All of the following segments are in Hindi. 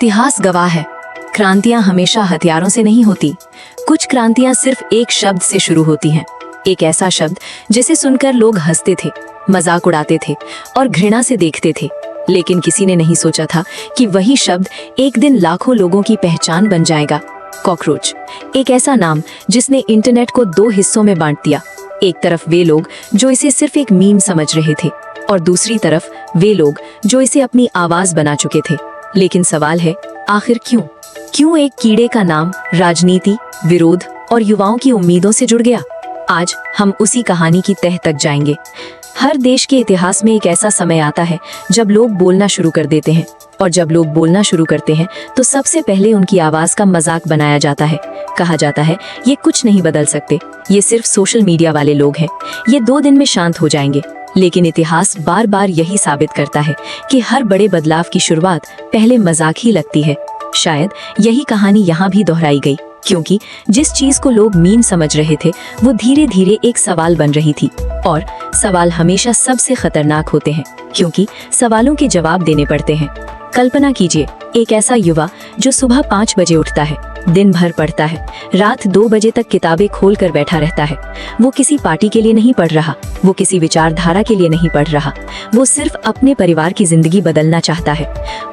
इतिहास गवाह है, क्रांतियां हमेशा हथियारों से नहीं होती। कुछ क्रांतियां सिर्फ एक शब्द से शुरू होती हैं। एक ऐसा शब्द जिसे सुनकर लोग हंसते थे, मजाक उड़ाते थे और घृणा से देखते थे, लेकिन किसी ने नहीं सोचा था कि वही शब्द एक दिन लाखों लोगों की पहचान बन जाएगा। कॉकरोच, एक ऐसा नाम जिसने इंटरनेट को दो हिस्सों में बांट दिया। एक तरफ वे लोग जो इसे सिर्फ एक मीम समझ रहे थे और दूसरी तरफ वे लोग जो इसे अपनी आवाज बना चुके थे। लेकिन सवाल है, आखिर क्यों एक कीड़े का नाम राजनीति, विरोध और युवाओं की उम्मीदों से जुड़ गया? आज हम उसी कहानी की तह तक जाएंगे। हर देश के इतिहास में एक ऐसा समय आता है जब लोग बोलना शुरू कर देते हैं, और जब लोग बोलना शुरू करते हैं तो सबसे पहले उनकी आवाज का मजाक बनाया जाता है। कहा जाता है ये कुछ नहीं बदल सकते, ये सिर्फ सोशल मीडिया वाले लोग हैं, ये 2 दिन में शांत हो जाएंगे। लेकिन इतिहास बार बार यही साबित करता है कि हर बड़े बदलाव की शुरुआत पहले मजाक ही लगती है। शायद यही कहानी यहाँ भी दोहराई गई, क्योंकि जिस चीज को लोग मीम समझ रहे थे वो धीरे धीरे एक सवाल बन रही थी। और सवाल हमेशा सबसे खतरनाक होते हैं, क्योंकि सवालों के जवाब देने पड़ते हैं। कल्पना कीजिए, एक ऐसा युवा जो सुबह 5 बजे उठता है, दिन भर पढ़ता है, रात 2 बजे तक किताबें खोल कर बैठा रहता है। वो किसी पार्टी के लिए नहीं पढ़ रहा, वो किसी विचारधारा के लिए नहीं पढ़ रहा, वो सिर्फ अपने परिवार की जिंदगी बदलना चाहता है।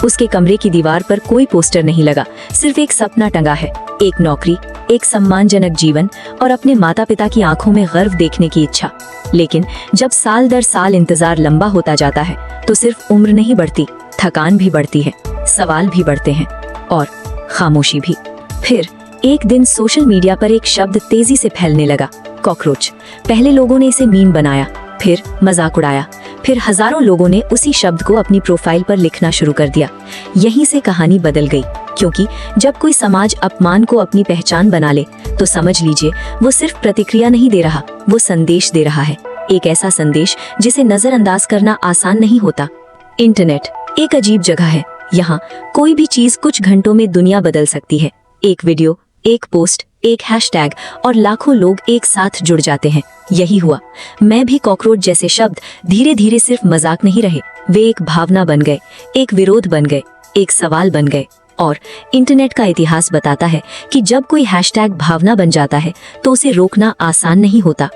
उसके कमरे की दीवार पर कोई पोस्टर नहीं लगा, सिर्फ एक सपना टंगा है, एक नौकरी, एक सम्मानजनक जीवन और अपने माता पिता की आंखों में गर्व देखने की इच्छा। लेकिन जब साल दर साल इंतजार लंबा होता जाता है तो सिर्फ उम्र नहीं बढ़ती, थकान भी बढ़ती है, सवाल भी बढ़ते हैं और खामोशी भी। फिर एक दिन सोशल मीडिया पर एक शब्द तेजी से फैलने लगा, कॉकरोच। पहले लोगों ने इसे मीम बनाया, फिर मजाक उड़ाया, फिर हजारों लोगों ने उसी शब्द को अपनी प्रोफाइल पर लिखना शुरू कर दिया। यहीं से कहानी बदल गई, क्योंकि जब कोई समाज अपमान को अपनी पहचान बना ले तो समझ लीजिए वो सिर्फ प्रतिक्रिया नहीं दे रहा, वो संदेश दे रहा है। एक ऐसा संदेश जिसे नजरअंदाज करना आसान नहीं होता। इंटरनेट एक अजीब जगह है। यहाँ कोई भी चीज कुछ घंटों में दुनिया बदल सकती है। एक वीडियो, एक पोस्ट, एक हैशटैग और लाखों लोग एक साथ जुड़ जाते हैं। यही हुआ। मैं भी कॉकरोच जैसे शब्द धीरे धीरे सिर्फ मजाक नहीं रहे, वे एक भावना बन गए, एक विरोध बन गए, एक सवाल बन गए। और इंटरनेट का इतिहास बताता है कि जब कोई हैशटैग भावना बन जाता है तो उसे रोकना आसान नहीं होता।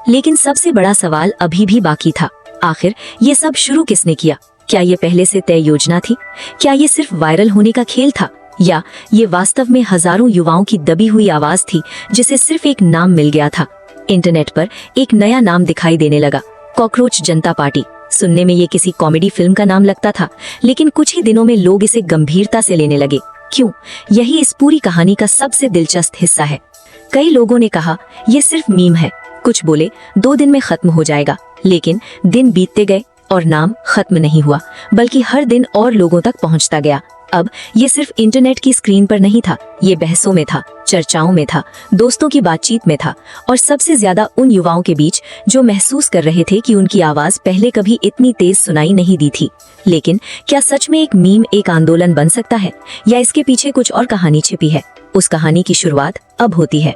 लेकिन सबसे बड़ा सवाल अभी भी बाकी था, आखिर ये सब शुरू किसने किया? क्या ये पहले से तय योजना थी? क्या ये सिर्फ वायरल होने का खेल था, या ये वास्तव में हजारों युवाओं की दबी हुई आवाज थी जिसे सिर्फ एक नाम मिल गया था? इंटरनेट पर एक नया नाम दिखाई देने लगा, कॉकरोच जनता पार्टी। सुनने में ये किसी कॉमेडी फिल्म का नाम लगता था, लेकिन कुछ ही दिनों में लोग इसे गंभीरता से लेने लगे। क्यों? यही इस पूरी कहानी का सबसे दिलचस्प हिस्सा है। कई लोगों ने कहा ये सिर्फ मीम है, कुछ बोले 2 दिन में खत्म हो जाएगा। लेकिन दिन बीतते गए और नाम खत्म नहीं हुआ, बल्कि हर दिन और लोगों तक पहुंचता गया। अब ये सिर्फ इंटरनेट की स्क्रीन पर नहीं था, ये बहसों में था, चर्चाओं में था, दोस्तों की बातचीत में था, और सबसे ज्यादा उन युवाओं के बीच जो महसूस कर रहे थे कि उनकी आवाज पहले कभी इतनी तेज सुनाई नहीं दी थी। लेकिन क्या सच में एक मीम एक आंदोलन बन सकता है, या इसके पीछे कुछ और कहानी छिपी है? उस कहानी की शुरुआत अब होती है।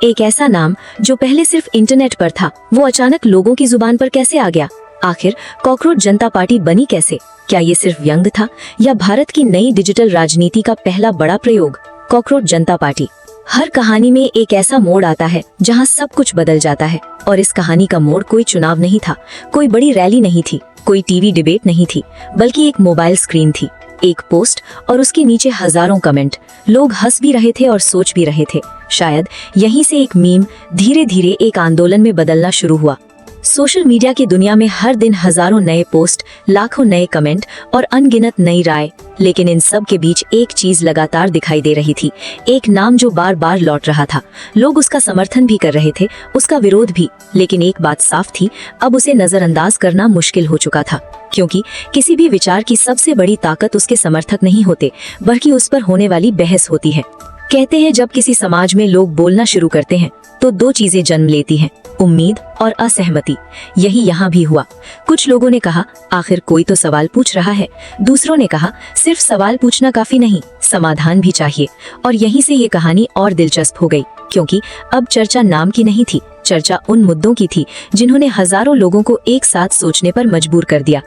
एक ऐसा नाम जो पहले सिर्फ इंटरनेट पर था, वो अचानक लोगों की जुबान पर कैसे आ गया? आखिर कॉकरोच जनता पार्टी बनी कैसे? क्या ये सिर्फ व्यंग था, या भारत की नई डिजिटल राजनीति का पहला बड़ा प्रयोग? कॉकरोच जनता पार्टी। हर कहानी में एक ऐसा मोड़ आता है जहां सब कुछ बदल जाता है, और इस कहानी का मोड़ कोई चुनाव नहीं था, कोई बड़ी रैली नहीं थी, कोई टीवी डिबेट नहीं थी, बल्कि एक मोबाइल स्क्रीन थी, एक पोस्ट और उसके नीचे हजारों कमेंट। लोग हंस भी रहे थे और सोच भी रहे थे। शायद यहीं से एक मीम धीरे धीरे एक आंदोलन में बदलना शुरू हुआ। सोशल मीडिया की दुनिया में हर दिन हजारों नए पोस्ट, लाखों नए कमेंट और अनगिनत नई राय, लेकिन इन सब के बीच एक चीज लगातार दिखाई दे रही थी, एक नाम जो बार बार लौट रहा था। लोग उसका समर्थन भी कर रहे थे, उसका विरोध भी, लेकिन एक बात साफ थी, अब उसे नजरअंदाज करना मुश्किल हो चुका था, क्योंकि किसी भी विचार की सबसे बड़ी ताकत उसके समर्थक नहीं होते, बल्कि उस पर होने वाली बहस होती है। कहते हैं जब किसी समाज में लोग बोलना शुरू करते हैं तो 2 चीजें जन्म लेती हैं, उम्मीद और असहमति। यही यहाँ भी हुआ। कुछ लोगों ने कहा आखिर कोई तो सवाल पूछ रहा है, दूसरों ने कहा सिर्फ सवाल पूछना काफी नहीं, समाधान भी चाहिए। और यहीं से ये कहानी और दिलचस्प हो गई, क्योंकि अब चर्चा नाम की नहीं थी, चर्चा उन मुद्दों की थी जिन्होंने हजारों लोगों को एक साथ सोचने पर मजबूर कर दिया।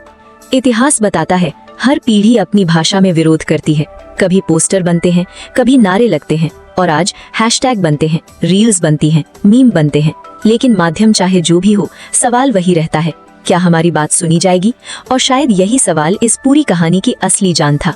इतिहास बताता है हर पीढ़ी अपनी भाषा में विरोध करती है, कभी पोस्टर बनते हैं, कभी नारे लगते हैं, और आज हैशटैग बनते हैं, रील्स बनती हैं, मीम बनते हैं। लेकिन माध्यम चाहे जो भी हो, सवाल वही रहता है, क्या हमारी बात सुनी जाएगी? और शायद यही सवाल इस पूरी कहानी की असली जान था।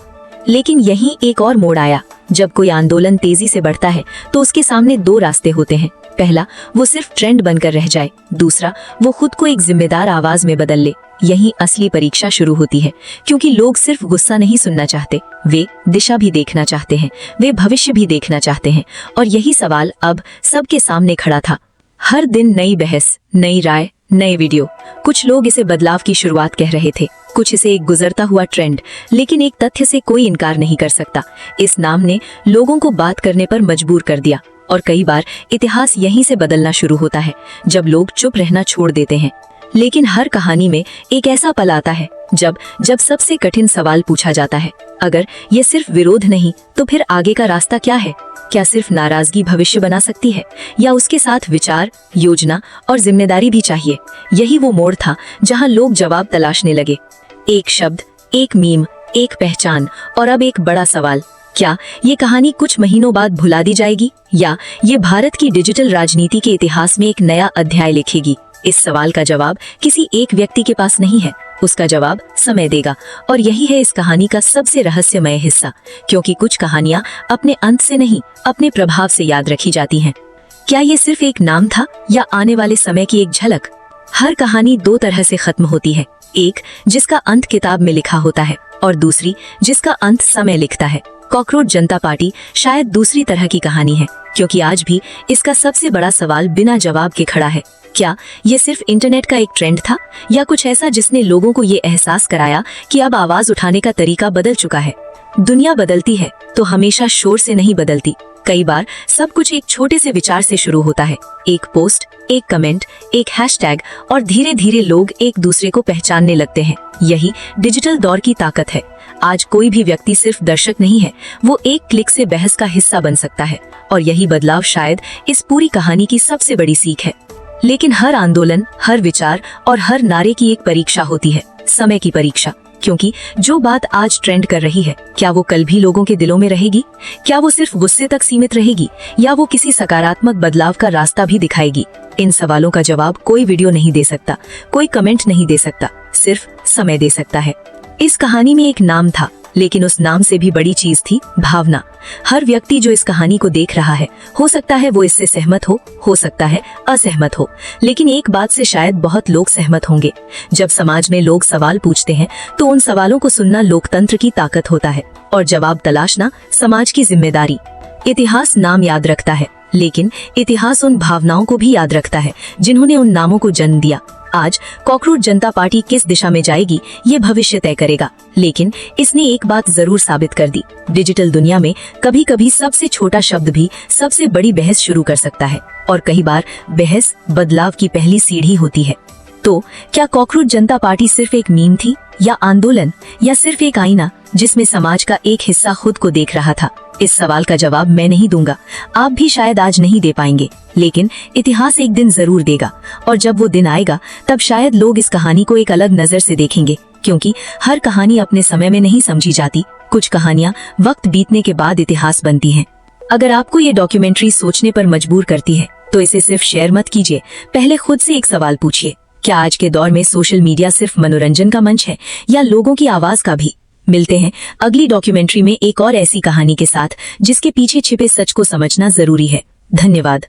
लेकिन यहीं एक और मोड़ आया। जब कोई आंदोलन तेजी से बढ़ता है तो उसके सामने दो रास्ते होते हैं। पहला, वो सिर्फ ट्रेंड बनकर रह जाए। दूसरा, वो खुद को एक जिम्मेदार आवाज में बदल ले। यहीं असली परीक्षा शुरू होती है, क्योंकि लोग सिर्फ गुस्सा नहीं सुनना चाहते, वे दिशा भी देखना चाहते हैं, वे भविष्य भी देखना चाहते हैं। और यही सवाल अब सबके सामने खड़ा था। हर दिन नई बहस, नई राय, नए वीडियो। कुछ लोग इसे बदलाव की शुरुआत कह रहे थे, कुछ इसे एक गुजरता हुआ ट्रेंड। लेकिन एक तथ्य से कोई इनकार नहीं कर सकता, इस नाम ने लोगों को बात करने पर मजबूर कर दिया। और कई बार इतिहास यहीं से बदलना शुरू होता है, जब लोग चुप रहना छोड़ देते हैं। लेकिन हर कहानी में एक ऐसा पल आता है जब सबसे कठिन सवाल पूछा जाता है, अगर ये सिर्फ विरोध नहीं तो फिर आगे का रास्ता क्या है? क्या सिर्फ नाराजगी भविष्य बना सकती है, या उसके साथ विचार, योजना और जिम्मेदारी भी चाहिए? यही वो मोड़ था जहां लोग जवाब तलाशने लगे। एक शब्द, एक मीम, एक पहचान, और अब एक बड़ा सवाल, क्या ये कहानी कुछ महीनों बाद भुला दी जाएगी, या ये भारत की डिजिटल राजनीति के इतिहास में एक नया अध्याय लिखेगी? इस सवाल का जवाब किसी एक व्यक्ति के पास नहीं है, उसका जवाब समय देगा। और यही है इस कहानी का सबसे रहस्यमय हिस्सा, क्योंकि कुछ कहानियां अपने अंत से नहीं, अपने प्रभाव से याद रखी जाती हैं। क्या ये सिर्फ एक नाम था, या आने वाले समय की एक झलक? हर कहानी दो तरह से खत्म होती है, एक जिसका अंत किताब में लिखा होता है, और दूसरी जिसका अंत समय लिखता है। कॉकरोच जनता पार्टी शायद दूसरी तरह की कहानी है, क्योंकि आज भी इसका सबसे बड़ा सवाल बिना जवाब के खड़ा है। क्या ये सिर्फ इंटरनेट का एक ट्रेंड था, या कुछ ऐसा जिसने लोगों को ये एहसास कराया कि अब आवाज उठाने का तरीका बदल चुका है? दुनिया बदलती है तो हमेशा शोर से नहीं बदलती। कई बार सब कुछ एक छोटे से विचार से शुरू होता है, एक पोस्ट, एक कमेंट, एक हैशटैग, और धीरे धीरे लोग एक दूसरे को पहचानने लगते हैं। यही डिजिटल दौर की ताकत है। आज कोई भी व्यक्ति सिर्फ दर्शक नहीं है, वो एक क्लिक से बहस का हिस्सा बन सकता है। और यही बदलाव शायद इस पूरी कहानी की सबसे बड़ी सीख है। लेकिन हर आंदोलन, हर विचार और हर नारे की एक परीक्षा होती है, समय की परीक्षा। क्योंकि जो बात आज ट्रेंड कर रही है, क्या वो कल भी लोगों के दिलों में रहेगी? क्या वो सिर्फ गुस्से तक सीमित रहेगी, या वो किसी सकारात्मक बदलाव का रास्ता भी दिखाएगी? इन सवालों का जवाब कोई वीडियो नहीं दे सकता, कोई कमेंट नहीं दे सकता, सिर्फ समय दे सकता है। इस कहानी में एक नाम था, लेकिन उस नाम से भी बड़ी चीज थी भावना। हर व्यक्ति जो इस कहानी को देख रहा है, हो सकता है वो इससे सहमत हो सकता है असहमत हो, लेकिन एक बात से शायद बहुत लोग सहमत होंगे। जब समाज में लोग सवाल पूछते हैं तो उन सवालों को सुनना लोकतंत्र की ताकत होता है, और जवाब तलाशना समाज की जिम्मेदारी। इतिहास नाम याद रखता है, लेकिन इतिहास उन भावनाओं को भी याद रखता है जिन्होंने उन नामों को जन्म दिया। आज कॉकरोच जनता पार्टी किस दिशा में जाएगी, ये भविष्य तय करेगा, लेकिन इसने एक बात जरूर साबित कर दी, डिजिटल दुनिया में कभी कभी सबसे छोटा शब्द भी सबसे बड़ी बहस शुरू कर सकता है, और कई बार बहस बदलाव की पहली सीढ़ी होती है। तो क्या कॉकरोच जनता पार्टी सिर्फ एक मीम थी, या आंदोलन, या सिर्फ एक आईना जिसमें समाज का एक हिस्सा खुद को देख रहा था? इस सवाल का जवाब मैं नहीं दूंगा, आप भी शायद आज नहीं दे पाएंगे, लेकिन इतिहास एक दिन जरूर देगा। और जब वो दिन आएगा, तब शायद लोग इस कहानी को एक अलग नजर से देखेंगे, क्योंकि हर कहानी अपने समय में नहीं समझी जाती। कुछ कहानियां वक्त बीतने के बाद इतिहास बनती हैं। अगर आपको ये डॉक्यूमेंट्री सोचने पर मजबूर करती है, तो इसे सिर्फ शेयर मत कीजिए, पहले खुद से एक सवाल पूछिए, क्या आज के दौर में सोशल मीडिया सिर्फ मनोरंजन का मंच है, या लोगों की आवाज का भी? मिलते हैं अगली डॉक्यूमेंट्री में एक और ऐसी कहानी के साथ, जिसके पीछे छिपे सच को समझना जरूरी है। धन्यवाद।